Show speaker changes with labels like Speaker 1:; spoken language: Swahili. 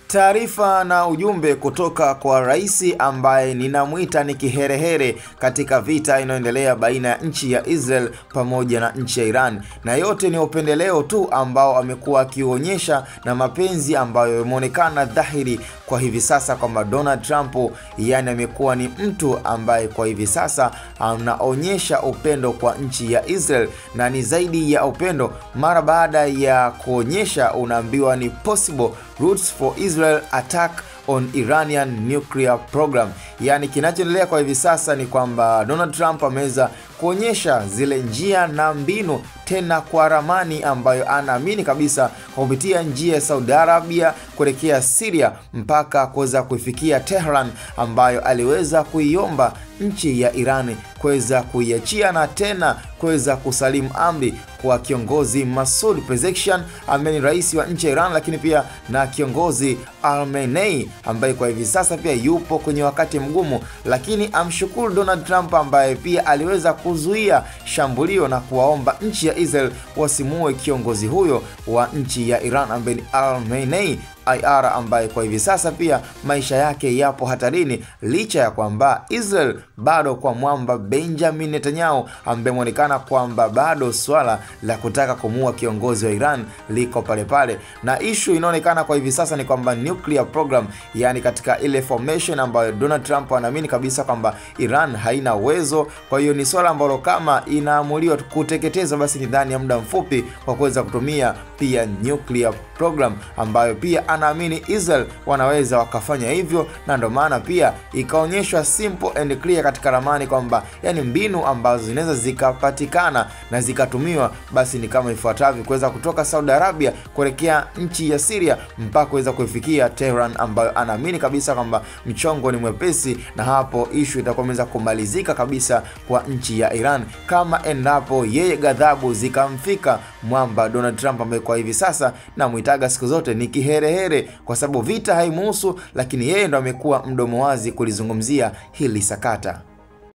Speaker 1: Taarifa na ujumbe kutoka kwa rais ambaye ninamuita ni kiherehere katika vita inayoendelea baina ya nchi ya Israel pamoja na nchi ya Iran, na yote ni upendeleo tu ambao amekuwa akionyesha na mapenzi ambayo yameonekana dhahiri kwa hivi sasa kwamba Donald Trump yani amekuwa ni mtu ambaye kwa hivi sasa anaonyesha upendo kwa nchi ya Israel, na ni zaidi ya upendo. Mara baada ya kuonyesha unaambiwa ni possible routes for Israel attack on Iranian nuclear program. Yani kinachoendelea kwa hivi sasa ni kwamba Donald Trump ameweza kuonyesha zile njia na mbinu tena kwa ramani ambayo anaamini kabisa kupitia njia ya Saudi Arabia kuelekea Syria mpaka kuweza kufikia Tehran, ambayo aliweza kuiomba nchi ya Iran kuweza kuiachia na tena kuweza kusalimu amri kwa kiongozi Masoud Pezeshkian ambaye ni rais wa nchi ya Iran, lakini pia na kiongozi Khamenei ambaye kwa hivi sasa pia yupo kwenye wakati mgumu, lakini amshukuru Donald Trump ambaye pia aliweza kuzuia shambulio na kuwaomba nchi ya Israel wasimue kiongozi huyo wa nchi ya Iran ambaye ni Khamenei ambaye kwa hivi sasa pia maisha yake yapo hatarini, licha ya kwamba Israel bado kwa mwamba Benjamin Netanyahu ambaye muonekana kwamba bado swala la kutaka kumua kiongozi wa Iran liko pale pale. Na issue inaonekana kwa hivi sasa ni kwamba nuclear program, yani katika ile formation ambayo Donald Trump anaamini kabisa kwamba Iran haina uwezo. Kwa hiyo ni swala ambalo kama inaamuliwa kuteketeza, basi ni ndani ya muda mfupi kwa kuweza kutumia pia nuclear program ambayo pia anaamini Israel wanaweza wakafanya hivyo, na ndio maana pia ikaonyeshwa simple and clear katika ramani kwamba yani mbinu ambazo zinaweza zikapatikana na zikatumiwa basi ni kama ifuatavyo: kuweza kutoka Saudi Arabia kuelekea nchi ya Syria mpaka kuweza kufikia Tehran, ambayo anaamini kabisa kwamba mchongo ni mwepesi, na hapo issue itakomeza kumalizika kabisa kwa nchi ya Iran, kama endapo yeye ghadhabu zikamfika mwamba Donald Trump ambaye kwa hivi sasa na muitaga siku zote ni kiherehere, kwa sababu vita haimuhusu, lakini yeye ndo amekuwa mdomo wazi kulizungumzia hili sakata.